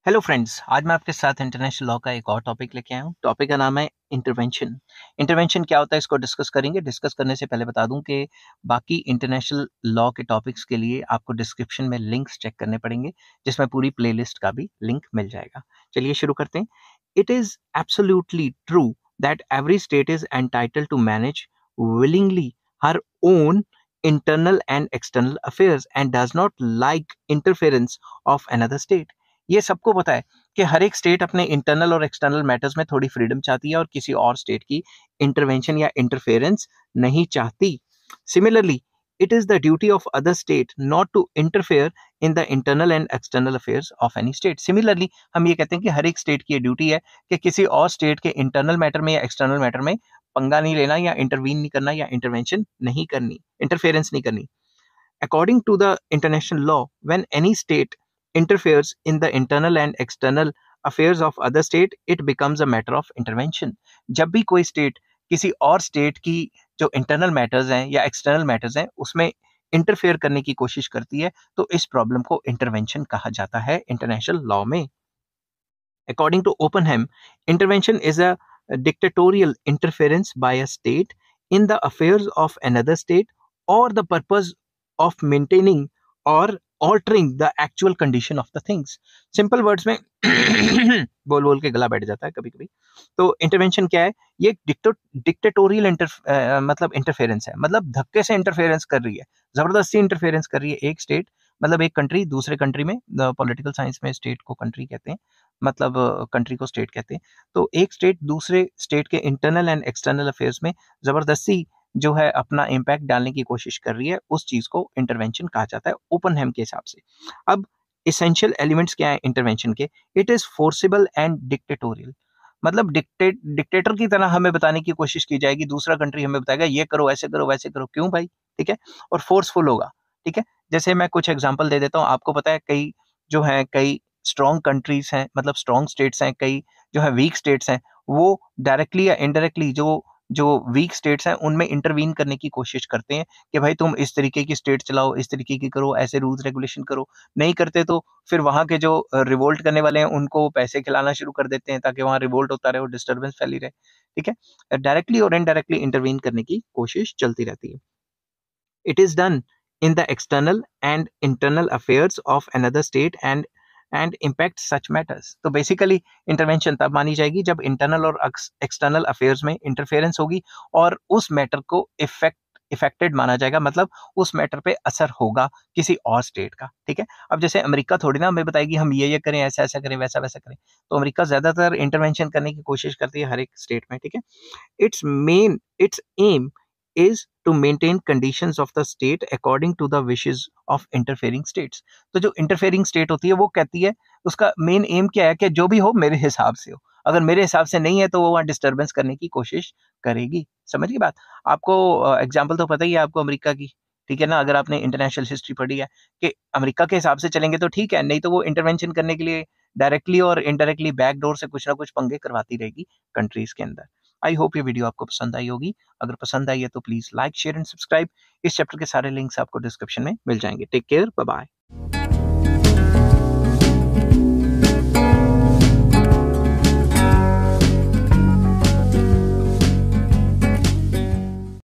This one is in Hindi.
हेलो फ्रेंड्स, आज मैं आपके साथ इंटरनेशनल लॉ का एक और टॉपिक लेके आया हूँ। टॉपिक का नाम है इंटरवेंशन। इंटरवेंशन क्या होता है, इसको डिस्कस करेंगे। डिस्कस करने से पहले बता दूं कि बाकी इंटरनेशनल लॉ के टॉपिक्स के लिए आपको डिस्क्रिप्शन में लिंक्स चेक करने पड़ेंगे, जिसमें पूरी प्लेलिस्ट का भी लिंक मिल जाएगा। चलिए शुरू करते हैं। It is absolutely true that every state is entitled to manage willingly her own internal and external affairs and does not like interference of another state। ये सबको पता है कि हर एक स्टेट अपने इंटरनल और एक्सटर्नल मैटर्स में थोड़ी फ्रीडम चाहती है और किसी और स्टेट की इंटरवेंशन या इंटरफेरेंस नहीं चाहती। Similarly, it is the duty of other state not to interfere in the internal and external affairs of any state। Similarly, हम ये कहते हैं कि हर एक स्टेट की ये ड्यूटी है कि किसी और स्टेट के इंटरनल मैटर में या एक्सटर्नल मैटर में पंगा नहीं लेना या इंटरवीन नहीं करना या इंटरवेंशन नहीं करनी, इंटरफेरेंस नहीं करनी। According to the international law, when any state interferes in the internal and external affairs of other state, it becomes a matter of intervention। जब भी कोई स्टेट किसी और स्टेट की जो इंटरनल मैटर्स हैं या एक्सटर्नल मैटर्स हैं उसमें इंटरफेयर करने की कोशिश करती है, तो इस प्रॉब्लम को इंटरवेंशन कहा जाता है इंटरनेशनल लॉ में। According to Oppenheim, intervention is a dictatorial interference by a state in the affairs of another state or the purpose of maintaining or altering the actual condition of the things। Simple words में बोल बोल के गला बैठ जाता है कभी कभी। तो इंटरवेंशन क्या है? ये डिक्टेटोरियल मतलब इंटरफेरेंस है, मतलब धक्के से इंटरफेरेंस कर रही है, जबरदस्ती इंटरफेरेंस कर रही है एक स्टेट, मतलब एक कंट्री दूसरे कंट्री में। पॉलिटिकल साइंस में स्टेट को कंट्री कहते हैं, मतलब कंट्री को स्टेट कहते हैं। तो एक स्टेट दूसरे स्टेट के इंटरनल एंड एक्सटर्नल अफेयर्स में जबरदस्ती जो है अपना इम्पैक्ट डालने की कोशिश कर रही है, उस चीज को इंटरवेंशन कहा जाता है ओपनहेम के हिसाब से। अब इसेंशियल एलिमेंट्स क्या है इंटरवेंशन के? It is forcible and dictatorial. मतलब डिक्टेटर की तरह हमें बताने की कोशिश की जाएगी, दूसरा कंट्री हमें बताएगा ये करो, ऐसे करो, वैसे करो। क्यों भाई? ठीक है। और फोर्सफुल होगा। ठीक है। जैसे मैं कुछ एग्जांपल दे देता हूँ। आपको पता है कई जो है कई स्ट्रॉन्ग कंट्रीज हैं, मतलब स्ट्रॉन्ग स्टेट्स हैं, कई जो है वीक स्टेट्स हैं, वो डायरेक्टली या इनडायरेक्टली जो जो वीक स्टेट्स हैं उनमें इंटरवीन करने की कोशिश करते हैं कि भाई तुम इस तरीके की स्टेट चलाओ, इस तरीके की करो, ऐसे रूल्स रेगुलेशन करो। नहीं करते तो फिर वहां के जो रिवोल्ट करने वाले हैं उनको पैसे खिलाना शुरू कर देते हैं ताकि वहां रिवोल्ट होता रहे और डिस्टर्बेंस फैली रहे। ठीक है। डायरेक्टली और इनडायरेक्टली इंटरवीन करने की कोशिश चलती रहती है। It is done in the external and internal affairs of another state and impacts such matters। तो बेसिकली इंटरवेंशन तब मानी जाएगी जब इंटरनल और एक्सटर्नल अफेयर्स में इंटरफेरेंस होगी और उस मैटर को इफेक्टेड माना जाएगा, मतलब उस मैटर पे असर होगा किसी और स्टेट का। ठीक है। अब जैसे अमेरिका थोड़ी ना हमें बताएगी हम ये करें, ऐसा ऐसा करें, वैसा वैसा करें। तो अमेरिका ज्यादातर इंटरवेंशन करने की कोशिश करती है हर एक स्टेट में। ठीक है। its aim is to maintain conditions of the state according to the wishes of interfering states। तो जो इंटरफेयरिंग स्टेट होती है वो कहती है, उसका मेन एम क्या है कि जो भी हो मेरे हिसाब से हो, अगर मेरे हिसाब से नहीं है तो वो वहाँ डिस्टर्बेंस करने की कोशिश करेगी। समझिए बात। आपको एग्जाम्पल तो पता ही है आपको अमेरिका की। ठीक है ना। अगर आपने इंटरनेशनल हिस्ट्री पढ़ी है कि अमेरिका के हिसाब से चलेंगे तो ठीक है, नहीं तो वो इंटरवेंशन करने के लिए डायरेक्टली और इनडायरेक्टली बैकडोर से कुछ ना कुछ पंगे करवाती रहेगी कंट्रीज के अंदर। आई होप ये वीडियो आपको पसंद आई होगी। अगर पसंद आई है तो please like share and subscribe. इस चैप्टर के सारे लिंक्स आपको डिस्क्रिप्शन में मिल जाएंगे। Take care, bye bye.